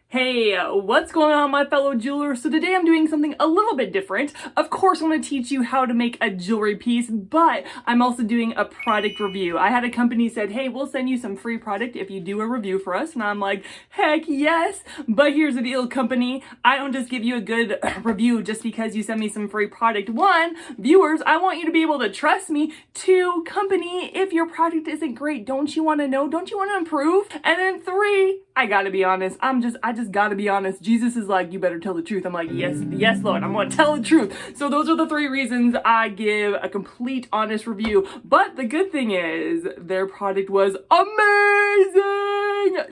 Hey, what's going on, my fellow jewelers? So today I'm doing something a little bit different. Of course, I'm going to teach you how to make a jewelry piece, but I'm also doing a product review. I had a company said, hey, we'll send you some free product if you do a review for us. And I'm like, heck yes. But here's the deal, company. I don't just give you a good review just because you send me some free product. One, viewers, I want you to be able to trust me. Two, company, if your product isn't great, don't you want to know? Don't you want to improve? And then three, I gotta be honest. I just gotta be honest. Jesus is like, you better tell the truth. I'm like, yes, Lord, I'm gonna tell the truth. So those are the three reasons I give a complete honest review. But the good thing is their product was amazing.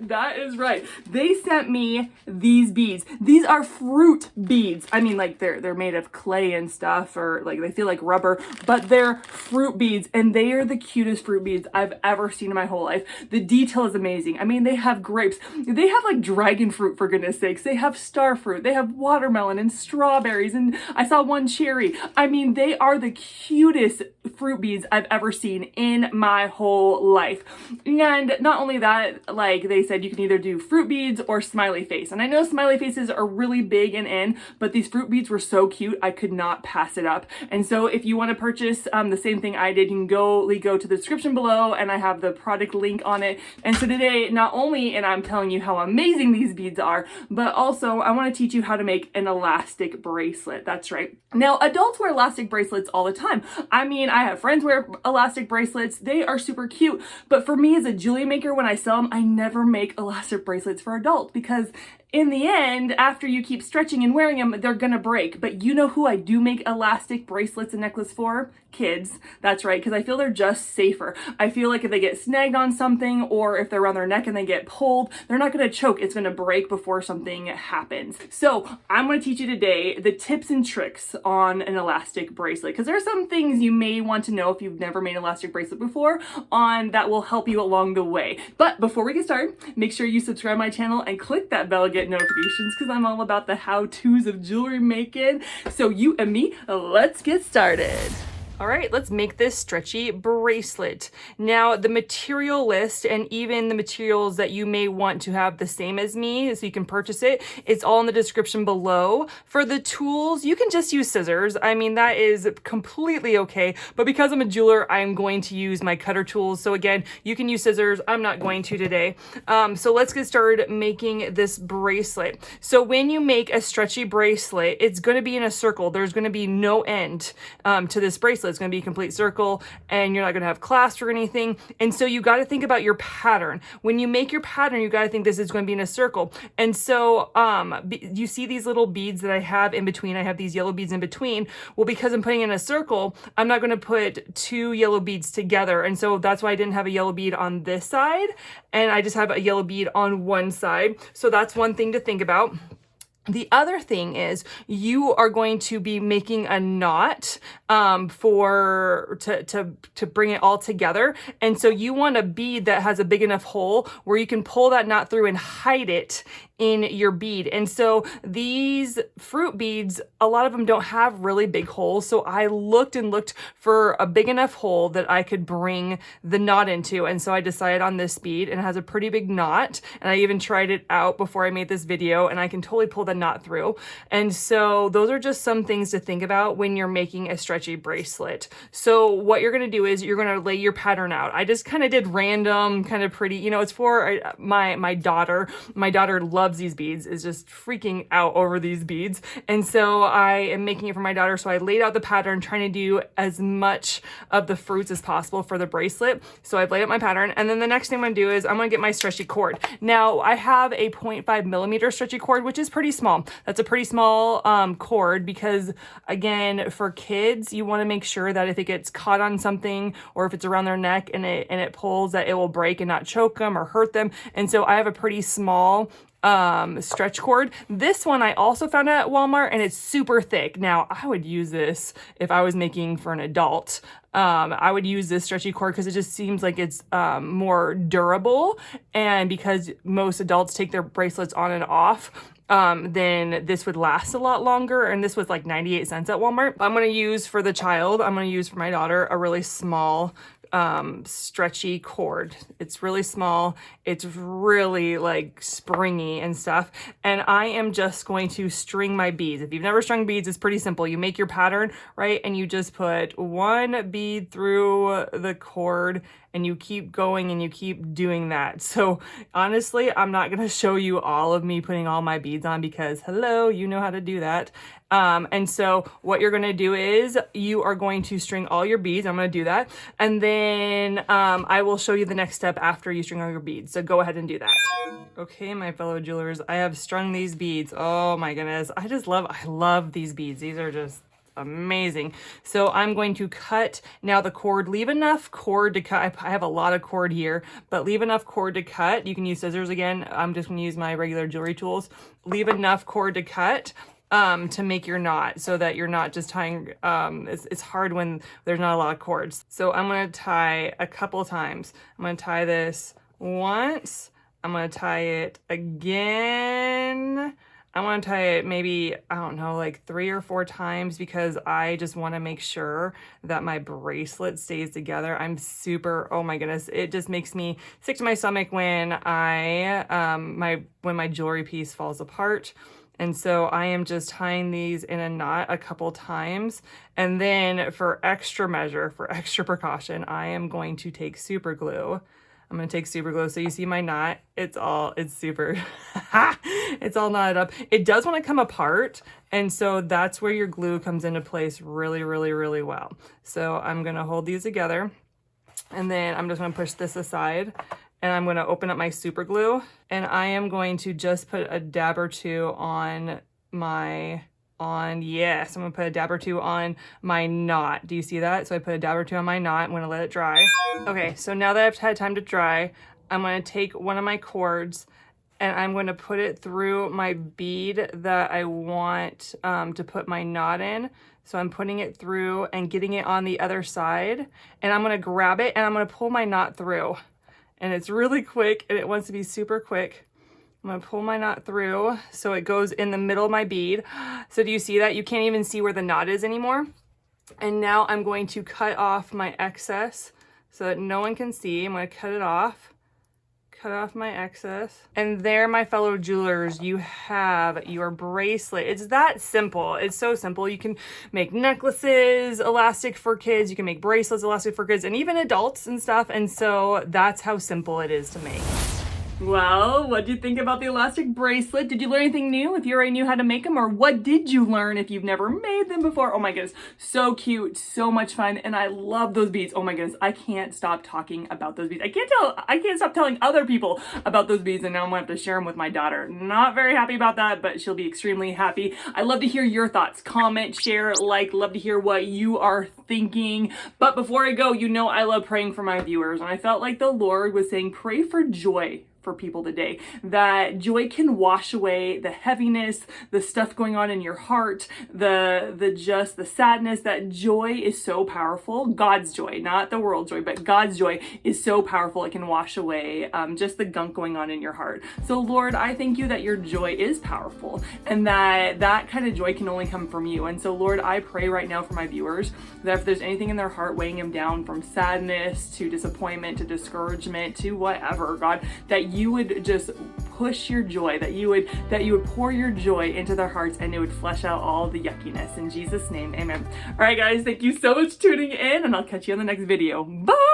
That is right. They sent me these beads. These are fruit beads. I mean, like they're made of clay and stuff, or like they feel like rubber, but they're fruit beads, and they are the cutest fruit beads I've ever seen in my whole life. The detail is amazing. I mean, they have grapes. They have like dragon fruit, for goodness sakes. They have star fruit. They have watermelon and strawberries, and I saw one cherry. I mean, they are the cutest fruit beads I've ever seen in my whole life. And not only that, like they said, you can either do fruit beads or smiley face. And I know smiley faces are really big and in, but these fruit beads were so cute, I could not pass it up. And so if you want to purchase the same thing I did, you can go to the description below, and I have the product link on it. And so today, not only, and I'm telling you how amazing these beads are, but also I want to teach you how to make an elastic bracelet. That's right. Now, adults wear elastic bracelets all the time. I mean, I have friends wear elastic bracelets. They are super cute. But for me as a jewelry maker, when I sell them, I never make elastic bracelets for adults because in the end, after you keep stretching and wearing them, they're gonna break. But you know who I do make elastic bracelets and necklace for? Kids. That's right, because I feel they're just safer. I feel like if they get snagged on something, or if they're around their neck and they get pulled, they're not gonna choke. It's gonna break before something happens. So I'm gonna teach you today the tips and tricks on an elastic bracelet, because there are some things you may want to know if you've never made an elastic bracelet before on that will help you along the way. But before we get started, make sure you subscribe to my channel and click that bell to get notifications, because I'm all about the how-tos of jewelry making. So you and me, let's get started. All right, let's make this stretchy bracelet. Now, the material list and even the materials that you may want to have the same as me so you can purchase it, it's all in the description below. For the tools, you can just use scissors. I mean, that is completely okay. But because I'm a jeweler, I'm going to use my cutter tools. So again, you can use scissors. I'm not going to today. So let's get started making this bracelet. So when you make a stretchy bracelet, it's going to be in a circle. There's going to be no end to this bracelet. It's going to be a complete circle, and you're not going to have clasps or anything. And so you got to think about your pattern. When you make your pattern, you got to think this is going to be in a circle. And so you see these little beads that I have in between. I have these yellow beads in between. Well, because I'm putting in a circle, I'm not going to put two yellow beads together. And so that's why I didn't have a yellow bead on this side, and I just have a yellow bead on one side. So that's one thing to think about. The other thing is you are going to be making a knot to bring it all together. And so you want a bead that has a big enough hole where you can pull that knot through and hide it in your bead. And so these fruit beads, a lot of them don't have really big holes. So I looked and looked for a big enough hole that I could bring the knot into. And so I decided on this bead, and it has a pretty big knot. And I even tried it out before I made this video, and I can totally pull the knot through. And so those are just some things to think about when you're making a stretchy bracelet. So what you're going to do is you're going to lay your pattern out. I just kind of did random, kind of pretty, you know, it's for my daughter. My daughter loves these beads, is just freaking out over these beads. And so I am making it for my daughter. So I laid out the pattern, trying to do as much of the fruits as possible for the bracelet. So I've laid out my pattern. And then the next thing I'm going to do is I'm going to get my stretchy cord. Now I have a 0.5 millimeter stretchy cord, which is pretty small. That's a pretty small cord, because again, for kids, you want to make sure that if it gets caught on something, or if it's around their neck and it pulls, that it will break and not choke them or hurt them. And so I have a pretty small stretch cord. This one I also found at Walmart, and it's super thick. Now I would use this if I was making for an adult. I would use this stretchy cord because it just seems like it's more durable, and because most adults take their bracelets on and off, then this would last a lot longer. And this was like 98 cents at Walmart. I'm going to use for the child, I'm going to use for my daughter a really small stretchy cord. It's really small. It's really like springy and stuff. And I am just going to string my beads. If you've never strung beads, it's pretty simple. You make your pattern, right? And you just put one bead through the cord and you keep going and you keep doing that. So honestly, I'm not gonna show you all of me putting all my beads on because hello, you know how to do that. And so what you're gonna do is you are going to string all your beads. I'm gonna do that. And then I will show you the next step after you string all your beads. So go ahead and do that. Okay, my fellow jewelers, I have strung these beads. Oh my goodness, I love these beads. These are just amazing. So I'm going to cut now the cord. Leave enough cord to cut. I have a lot of cord here, but leave enough cord to cut. You can use scissors again. I'm just going to use my regular jewelry tools. Leave enough cord to cut to make your knot so that you're not just tying. It's hard when there's not a lot of cords. So I'm going to tie a couple times. I'm going to tie this once. I'm going to tie it again. I want to tie it maybe, I don't know, like 3 or 4 times because I just want to make sure that my bracelet stays together. I'm super, oh my goodness, it just makes me sick to my stomach when when my jewelry piece falls apart. And so I am just tying these in a knot a couple times. And then for extra measure, for extra precaution, I am going to take super glue. I'm going to take super glue. So you see my knot, it's super, it's all knotted up. It does want to come apart. And so that's where your glue comes into place really, really, really well. So I'm going to hold these together and then I'm just going to push this aside and I'm going to open up my super glue and I am going to just put a dab or two on yes, I'm gonna put a dab or two on my knot. Do you see that? So I put a dab or two on my knot. I'm gonna let it dry. Okay, so now that I've had time to dry, I'm gonna take one of my cords and I'm gonna put it through my bead that I want to put my knot in. So I'm putting it through and getting it on the other side and I'm gonna grab it and I'm gonna pull my knot through. And it's really quick and it wants to be super quick. I'm gonna pull my knot through so it goes in the middle of my bead. So do you see that? You can't even see where the knot is anymore. And now I'm going to cut off my excess so that no one can see. I'm gonna cut off my excess. And there, my fellow jewelers, you have your bracelet. It's that simple. It's so simple. You can make necklaces elastic for kids. You can make bracelets elastic for kids and even adults and stuff. And so that's how simple it is to make. Well, what did you think about the elastic bracelet? Did you learn anything new if you already knew how to make them? Or what did you learn if you've never made them before? Oh my goodness, so cute, so much fun, and I love those beads. Oh my goodness, I can't stop talking about those beads. I can't stop telling other people about those beads, and now I'm gonna have to share them with my daughter. Not very happy about that, but she'll be extremely happy. I love to hear your thoughts. Comment, share, like, love to hear what you are thinking. But before I go, you know I love praying for my viewers, and I felt like the Lord was saying, pray for joy for people today, that joy can wash away the heaviness, the stuff going on in your heart, the sadness. That joy is so powerful. God's joy, not the world joy, but God's joy is so powerful. It can wash away just the gunk going on in your heart. So Lord, I thank you that your joy is powerful and that kind of joy can only come from you. And so Lord, I pray right now for my viewers that if there's anything in their heart weighing them down, from sadness to disappointment to discouragement to whatever, God, that you would just push your joy, that you would pour your joy into their hearts and it would flesh out all the yuckiness. In Jesus' name, amen. All right, guys, thank you so much for tuning in and I'll catch you on the next video. Bye!